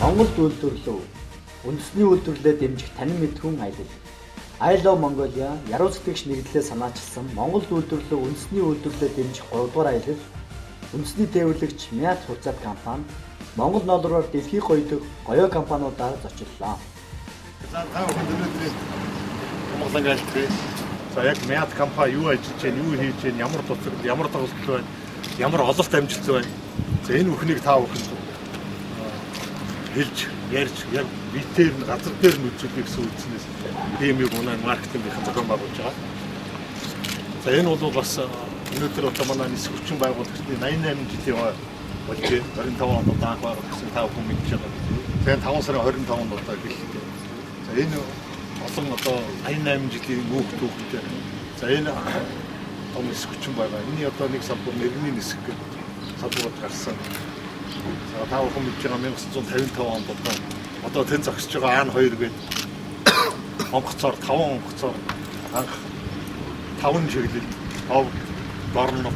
Монгол үйлдвэрлэл үндэсний үйлдвэрлэлээ дэмжих танин мэдхүүн аялал. I Love Mongolia яруу сэтгэгч нэгдлээ санаачилсан Монгол үйлдвэрлэл үндэсний үйлдвэрлэлээ дэмжих 3 дугаар аялал. Үндэсний тээвэрлэгч Мят хуцаад компани Монгол доллараар дэлхийн гоёдаг гоёо компаниудаар зочлоо. За та бүхэн өнөөдөр Монголын айлтгий. За яг Мят компани юу ажиллаж байна, юу хийж байна, ямар туцаг, ямар тоглолт байна, ямар ололт амжилт байна. За энэ бүхнийг та бүхэн хэлж ярьж яг битээр нь газар дээр нь үзүүлэх гэсэн үгснээс тийм юм манай маркетингийн зохион байгуулж байгаа. За энэ бол бас өнөөдөр одоо манай нисэх хүчин байгуулагчдын 88 жилийн болжээ. 25 онд анх байгуулсан та бүхэн мэдж байгаа. Тэгээд 5 сарын 25-нд одоо гэлээ. За энэ олон одоо 88 жилийн хүүхдүүд. За энэ том нисэх хүчин байгаа. Энийн одоо нэг салбар нэрний нисэх гэдэг салбарууд гарсан. За та бүхэн мэдж байгаа 1955 онд одоо тэн зогсож байгаа АН2 гээд онгоцоор 5 онгоцоор анх 5 чиглэл ов борно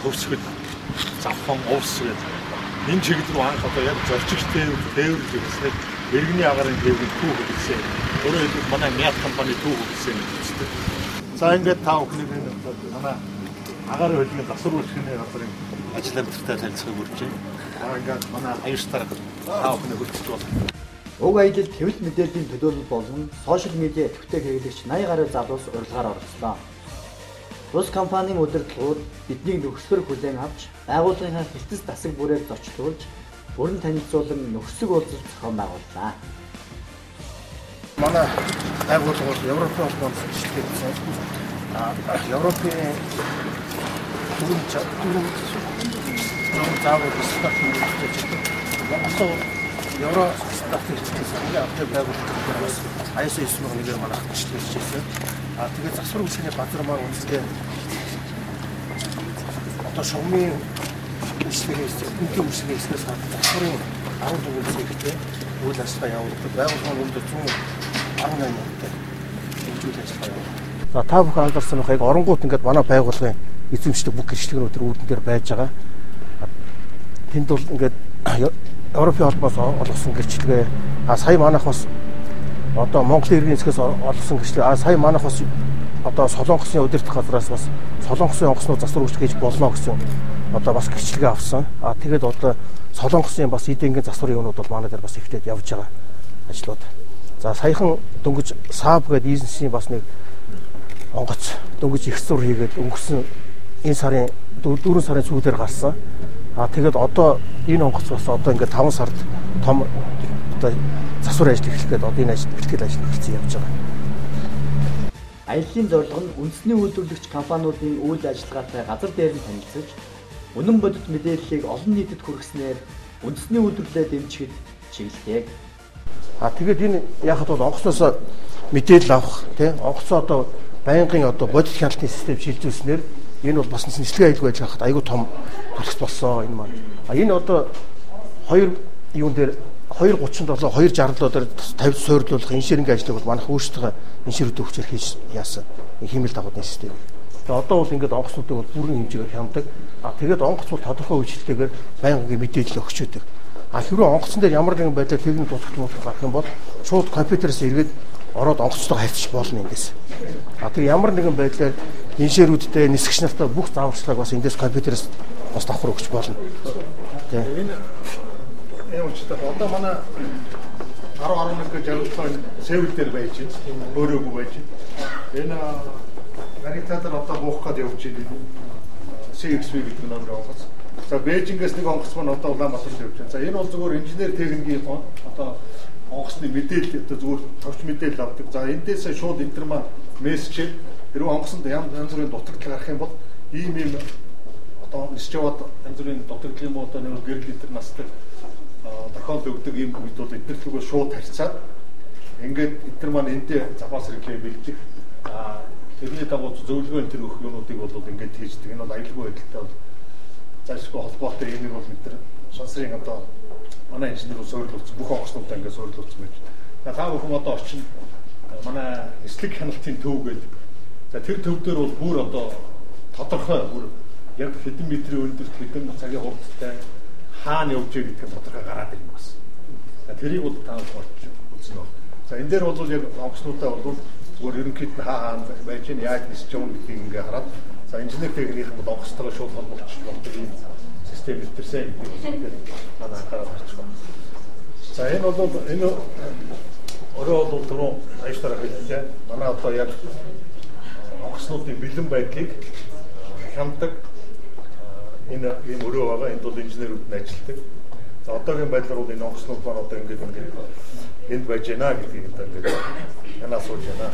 хөвсгөл завхан уус гээд энэ чиглэл рүү анх одоо яг зорчигч тээвэрлэж ирсэн. Иргэний агарын тээвэрлэл түүх гэсэн. Өөрөөр хэлбэл манай Мят компани түүх гэсэн юм үздэг. За ингээд та бүхний манай агаар хөдөлгөөний засварлахын газрын ажил амттай танилцахыг хүргэж байна. Ингээд манай аюултар та бүхний хүргэж байна. Уг аялал хэвлэл мэдээллийн төлөөлөл болон сошиал медиа идэвхтэй хэрэглэгч 80 гаруй залуус урилгаар оролцлоо. Рус компанийн удирдлагууд биднийг нөхцөлөр хүлээн авч байгууллагынхаа хэлтс засаг бүрээр зочлуулж бүрэн танилцуулан нөхцөлөг уулзалт зохион байгууллаа. Манай байгууллага бол Европын холбоонд шилжүүлсэн. Европын дөрвөн заавал стартын үйлчлэж байгаа. Евро стартын үйлчлэлээс авдаг байгууллагаас ISO 9001-ээр манай хатчлж ирсэн. Тэгээд засвар үйлчлэлийн базар маань үнэхээр одоо шугамын үйлчлэлээс бүхний үйлчлэлээс засварын 14 зэрэгтэй үйл ажиллагаа явуулдаг. Байгууллага нь өндөр 118 мянган үйл ажиллагаа явуулдаг. За та бүхэн анзаарсан байх яг оронгууд ингээд манай байгууллагын эзэмшдэг бүх гэрчлэгнүүд төр үүдэн дээр байж байгаа. Тэнд бол ингээд Европын холбоос олгосон гэрчлэгээ сая манайх бас одоо Монголын иргэн засгаас олгосон гэрчлэгээ сая манайх бас одоо Солонгосын удирдах газраас бас Солонгосын онгоцнууд засвар үйлчлэж болно гэсэн одоо бас гэрчлэгээ авсан. Тэгээд одоо Солонгосын бас эдэнгийн засварын юунууд бол манай дээр бас ихтэйд явж байгаа ажлууд. За саяхан дөнгөж САБ гэдэг бизнесийн бас нэг онгоц дөнгөж их зур хийгээд өнгөрсөн энэ сарын 4 сарын сүүлээр гарсан. Тэгээд одоо энэ онгоц бас одоо ингээд 5 сард том одоо засвар ажил эхлэхэд одоо энэ ажил бэлтгэл ажил эхэлсэн явж байгаа. Аяллаа зорилго нь үндэсний үйлдвэрлэгч компаниудын үйл ажиллагаатай газар дээр нь танилцаж, үнэн бодит мэдээллийг олон нийтэд хүргэснээр үндэсний үйлдвэрлэлээ дэмжихэд чиглэдэг. Тэгээд энэ яхад бол онгоцноос мэдээлэл авах тийм онгоцоо одоо байнгын одоо бодит хяналтын систем шилжүүлснээр энэ бол бас нислэгийн аюулгүй байж хахад айгүй том төлөвс болсон энэ маань. Энэ одоо 2 юун дээр 237 267 дээр 50 суйрлуулах инженерийн ажлыг бол манайх өөрсдөө инженерүүд өгчээр хийж яасан. Хэмэл дагуулын систем. Тэгээ одоо бол ингээд онгоцнуудыг бол бүрэн хэмжээгээр хямдаг. Тэгээд онгоц бол тодорхой үйлчлэлтэйгээр байнгын мэдээлэл өгч өгдөг. Хэрвээ онгоцон дээр ямар нэгэн байдлаар техник дутагдлууд гарах юм бол шууд компьютерээс эргээд ороод онгоцтой харьцах болно эндээс. Тэгээ ямар нэгэн байдлаар инженерүүдтэй нисгч нартай бүх зааварчилгааг бас эндээс компьютерээс бас давхар өгч болно. Энэ явуулчихдаг. Одоо манай 10-11 гэж жаргалтай сэвэл дээр байж байна. Өөрөөгүй байж байна. Энэ гарантиатар одоо буух гээд явж байна. CXV гэдэг нь онгоц. За Бээжингээс нэг онгоц маань одоо Улаанбаатарт явж байна. За энэ бол зөвхөн инженер техникийн одоо онгоцны мэдээлэл одоо зөвхөн товч мэдээлэл авдаг. За эндээс шууд интер маань мессежээр хэрвээ онгоцонд янз бүрийн дутагдал гарах юм бол ийм одоо нисч яваад янз бүрийн дутагдлын одоо нэг гэрэл интер насдаг тохиолдол өгдөг ийм үед бол интерлэгөө шууд харьцаад ингээд интер маань энтэй запас реклам бэлдэх тэрний дагуу зөвлөгөө энэ өгөх юмнуудыг бол ингээд хийждэг. Энэ бол аюулгүй байдалтай бол зайлшгүй холбоотой юм бол бид сонсрын одоо манай инженерүүд суйрлуулсан бүх онгоцнуудаа ингээд суйрлуулсан байж. Та бүхэн одоо очин манай нислэг хяналтын төв гэдэг. За тэр төв дээр бол бүр одоо тодорхой бүр яг хэдэн метрийн өндөр хэдэн цагийн хугацаатай хаана явж байгаа гэдэг нь тодорхой гараад ирнэ бас. Тэрийг бол та олж үзнэ. За энэ дээр бол яг онгоцнуудаа бол зүгээр ерөнхийд нь хаана байж гэн яаж нисэж байгаа гэдгийг ингээ хараад за инженер техникийн бол онгоцтойгоо шууд холбогдож болдог юм систем өвтөрсөн гэдэг манай анхаарал тавьчих байна. За энэ бол энэ өөрөө бол түрүү аяштараа хэллээ. Манай одоо яг онгоцнуудын бэлэн байдлыг хямддаг энэ өрөө байгаа. Энд бол инженерүүд нь ажилладаг. За одоогийн байдлаар бол энэ онгоцнууд маань одоо ингээд энд байж байна гэдгийг ингээд янаас сууж байна.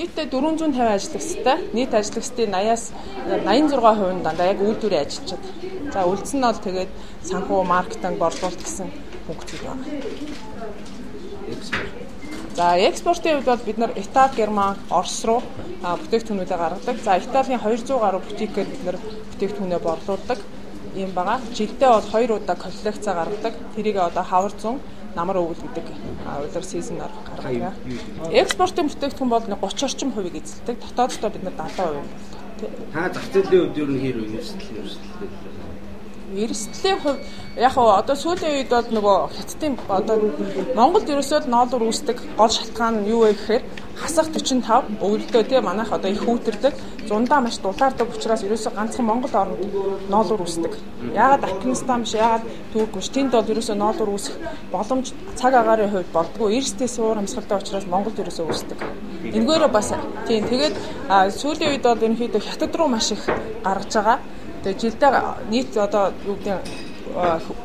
Нийтдээ 450 ажлагчтай. Нийт ажлагчдын 86% дандаа яг үйлдвэрийн ажиллаж байна. За үлдсэн нь бол тэгээд санхүү, маркетинг, борлуулалт гэсэн функцүүд байна. За экспортын хувьд бол бид нар Итали, Герман, Орос руу бүтээгдэхүүнүүдээ гаргадаг. За Италийн 200 гаруй бутикээр бид нар бүтээгдэхүүнээ борлуулдаг юм байгаа. Жилдээ бол 2 удаа коллекцаа гаргадаг. Тэрийг одоо хавар зун намар өвөл гэдэг улир сизнээр гаргадаг. Экспортын бүтээгдэхүүн бол 30 орчим хувийг эзэлдэг. Дотооддоо бид нар 70% болдог. Та зах зээлийн хувьд ер нь хэр эрсдлийн хувьд яг одоо сүүлийн үед бол нөгөө хятадын одоо Монголд ерөөсөө ноолуур үүсдэг гол шалтгаан нь юу вэ гэхээр хасах 45 өвөлдөө тий манайх одоо их хүүтэрдэг зундаа маш дулаардаг учраас ерөөсөө ганцхан Монгол орнд ноолуур үүсдэг. Яагаад Афганистан биш яагаад Турк биш тэнд бол ерөөсөө ноолуур үүсэх боломж цаг агаарын хувьд болдгоо эрсдээ суур хамсгалтай учраас Монголд ерөөсөө үүсдэг. Энгээрээ бас тийм тэгээд сүүлийн үед бол ерөнхийдөө хятад руу маш их гаргаж байгаа. Тэгээ жилдээ нийт одоо юу гэдэг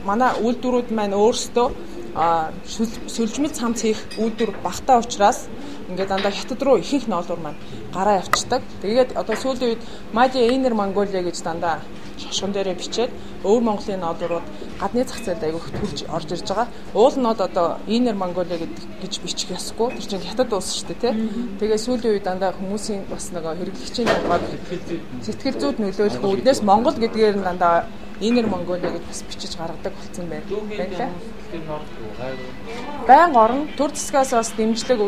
манай үйлдвэрүүд маань өөрсдөө сүлжмэл цамц хийх үйлдвэр багтаа учраас ингээд дандаа хятад руу ихэнх ноолуур маань гараа явцдаг. Тэгээд одоо сүүлийн үед Made in Mongolia гэж дандаа шошгон дээрээ бичээд өвөр Монголын ноолуурууд гадны зах зээлд айгүйх төрж орж ирж байгаа. Уулнууд одоо Inner Mongolia гэж бичих ёсгүй. Тэр чинь хятад улс шүү дээ тий. Тэгээ сүүлийн үед дандаа хүмүүсийн бас нэг хэрэглэгчийн сэтгэл зүйд нөлөөлөх үүднээс Монгол гэдгээр нь дандаа Inner Mongolia гэж бас бичиж гаргадаг болсон байна. Баян орон төр засгаас бас дэмжлэг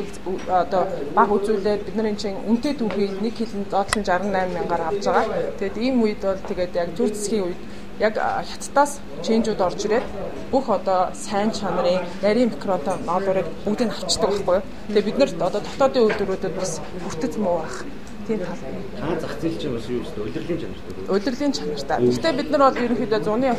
одоо баг үзүүлээд бид нар энэ чинь үнэтэй түүхийг 1 кг доотлон 68,000-аар авч байгаа. Тэгэд ийм үед бол тэгээд яг төр засгийн үед яг хятадаас ченжүүд орж ирээд бүх одоо сайн чанарын нарийн микротон ноолуурыг бүгдийг авчдаг байхгүй юу. Тэгээ бид нар одоо дотоодын үйлдвэрүүдэд бас бүртгэж муу байх. Тийм тал. Та зах зээл чинь бас юу вэ? Удирдлагын чанартай. Удирдлагын чанартай. Гэхдээ бид нар бол ерөнхийдөө зуны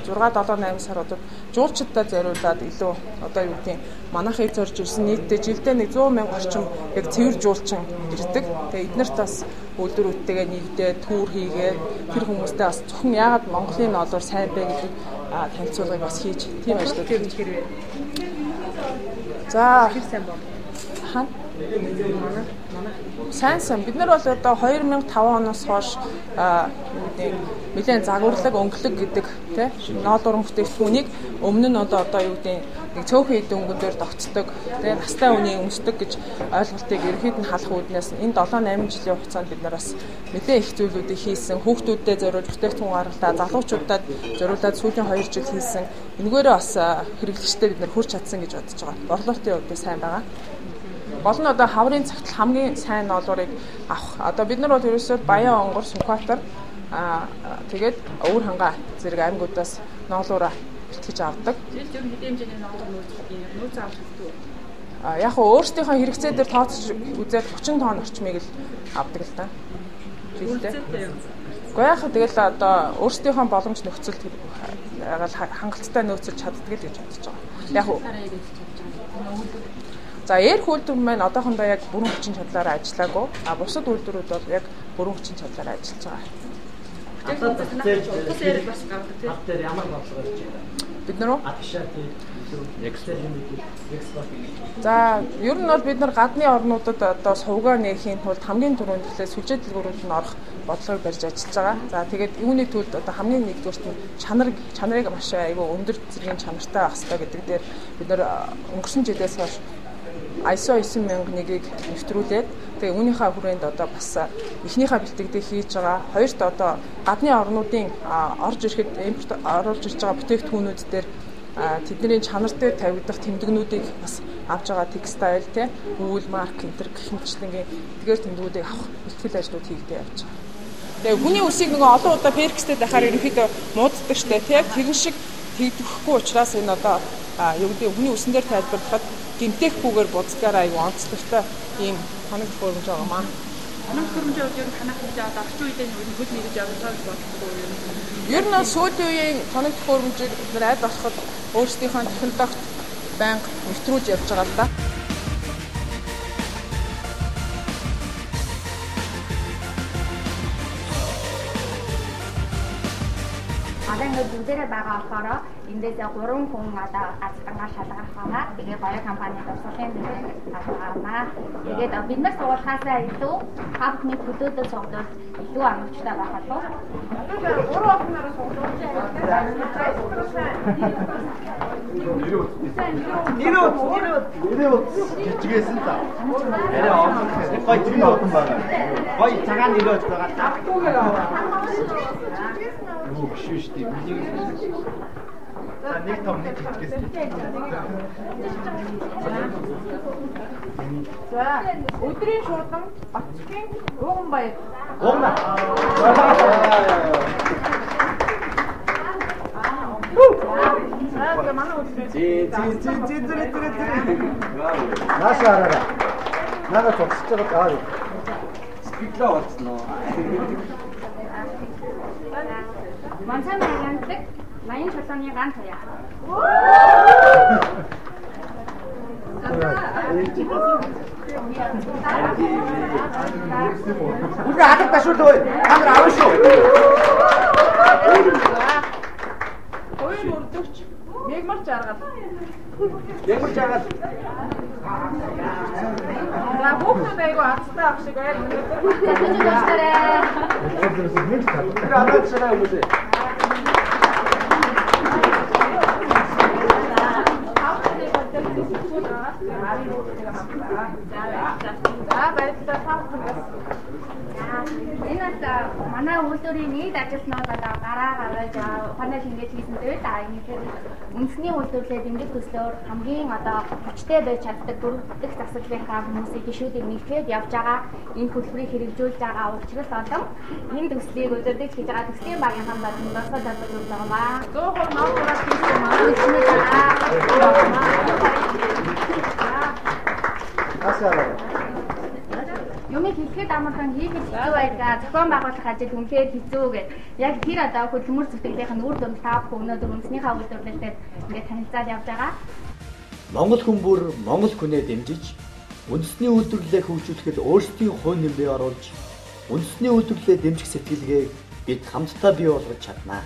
6-7-8 саруудад жуулчдад зориулаад илүү одоо юу гэдэг манайхыг зорж ирсэн нийтдээ жилдээ 100,000 орчим яг цэвэр жуулчин ирдэг. Тэгээ эднэрт бас үйлдвэрүүдтэйгээ нэгдээд түүр хийгээд тэр хүмүүстэй бас зөвхөн яагаад Монголын ноолуур сайн бэ гэдэг танилцуулгыг бас хийж тийм ажлууд хийх. За хэр сайн бол хаана Сайн бид нар бол одоо 2005 оноос хойш нэлээд загварлаг өнгөлөг гэдэг тий ноолуурын бүтээгдэхүүнийг өмнө нь одоо юу гэдэг нэг цөөхөн эд өнгөндөр тогтдог тий настай хүний өмсдөг гэж ойлголтыг ерөнхийд нь халах үүднээс энэ 7-8 жилийн хугацаанд бид нар бас нэлээд их зүйлүүдийг хийсэн хүүхдүүдэд зориулж бүтээгдэхүүн гаргалаа залуучуудад зориулаад сүүлийн 2 жил хийсэн энэгээрээ бас хэрэглэгчтэй бид нар хүрч чадсан гэж бодож байгаа. Борлуулалтын хувьд сайн байгаа. Гол нь одоо хаврын цагт хамгийн сайн ноолуурыг авах. Одоо бид нар бол ерөөсөө Баян Онгор, Сүнхбаатар тэгээд Өвөр Хангаа зэрэг аймагуудаас ноолуураа бэлтгэж авдаг. Жилд хэдийн хэмжээний ноолуур нөөц авах хэрэгтэй. Яг өөрсдийнхөө хэрэгцээ дээр тооцож үзээд 30 тонн орчмыг л авдаг л та. Жилдээ. Гэхдээ яг тэгэл одоо өөрсдийнхөө боломж нөхцөлд хангалттай нөөцөж чаддаг л гэж бодож байгаа. Яг за эрх үйлдвэр маань одоохондоо яг бүрэн хүчин чадлаараа ажиллаагүй. Бусад үйлдвэрүүд бол яг бүрэн хүчин чадлаараа ажиллаж байгаа. Утас ярил бас гаргадаг тийм. Хавтар ямар бодлого хийж байна? Бид нар уу? Атшаа тийм экспорт. За ер нь бол бид нар гадны орнуудад одоо сувгаа нээхийн тулд хамгийн түрүүнд сүлжээ дэлгүүрүүд нь орох бодлогыг барьж ажиллаж байгаа. За тэгээд юуны төлд одоо хамгийн нэгдүгээрт нь чанарыг маш айгүй өндөр зэргийн чанартай байх хэрэгтэй гэдэг дээр бид нар өнгөрсөн жилээс хойш ISO 9001-ийг нэвтрүүлээд тэгээ үүнийхээ хүрээнд одоо бас эхнийхээ бэлтгэдэг хийж байгаа хоёрт одоо гадны орнуудын орж ирэхэд оруулж ирж байгаа бүтээгдэхүүнүүд дээр тэдний чанартай тавигдах тэмдэгнүүдийг бас авч байгаа текстайл те үйл марк энтер гэх мэтчлэнгийн эдгээр тэмдгүүдийг авах бэлтгэл ажлууд хийгдэж явж байгаа. Тэгээ хүний үсийг нөгөө олон удаа перкстэй дахаар ерөнхийдөө мууддаг штэ те тэгэн шиг тэгдэхгүй учраас энэ одоо юу гэдэг хүний үсэн дээр тайлбарлахад гинтэхгүйгээр буцгаараа аюу онцлогтой ийм хоног төхөөрөмж байгаа маа. Хоног төхөөрөмжийн үед ер нь танах хийж байгаа орчин үеийн хөл нэрж явж байгаа гэж боддог уу юм? Ер нь сүүлийн үеийн хоног төхөөрөмжийг бид аль болоход өөрсдийнхөө технологид байнга нэвтрүүлж явж байгаа л да. Одоо ингээд бүгдээрээ байгаа болохоор эндээс 3 хүн одоо азтангаар шалгах байгаа. Тэгээ гоё компанид урсгалын аваа. Тэгээд бид нар суулгахаасаа илүү хавхны хөдөөдөө цуглуул илүү амжилттай байх болов. Одоо 3 охиноороо цуглуулж нэрөө жижигсэн та. Арай олон гоё тийм олон байна. Гоё цагаан нэрөө байгаа. Тавгүйгээр аваа. Юу биш шүү дээ. За нэг том нэг жижигсэн. За өдрийн шуудан Батцгийн Ууган баяр. Ууган. Наашаараа. Нага цогцож байгаа. Спиклаа болцсон уу? Монцан яндаг 80 чулууны ган туяа. Үгүй хатаг ташуул ой. Хамар аваа шүү. Хоёр өрдөгч мегмар жаргал. Ямар жагаад За бүгд айгу азтай ах шиг байл. Тэнд дуустараа. анаад шараа өгөөсэй. За баярлалаа тавхнаас. Энэ манай үйлдвэрийн нийт ажилтнууд одоо гараа гаргаж ухаанаар шингээж хийсэн дээр үндэсний үйлдвэрлэлээ дэмжих төслөөр хамгийн одоо хүчтэй байж чаддаг дөрвөлдөх засаглалынхаа хүмүүсийн гишүүдийг нэгтгэж явж байгаа энэ хөтөлбөрийг хэрэгжүүлж байгаа учраас одоо энэ төслийг удирдах хийж байгаа төслийн багийнхан бодлогоос төлөвлөж байгаа маа. 100% ноороор хийсэн маа. Юм хийхэд амархан хийхэд хэцүү байдаг. Зохион байгуулах ажил үнэхээр хэцүү гэдэг. Яг тэр одоо хөдөлмөр зүтгэлийн үр дүнд та бүхэн өнөөдөр үндэснийхээ үйлдвэрлэлээр ингээд танилцаад явж байгаа. Монгол хүн бүр монгол хүнээ дэмжиж үндэсний үйлдвэрлэлээ хөгжүүлэхэд өөрсдийн хувь нэмрээ оруулж үндэсний үйлдвэрлэлээ дэмжих сэтгэлгээг бид хамтдаа бий болгож чаднаа.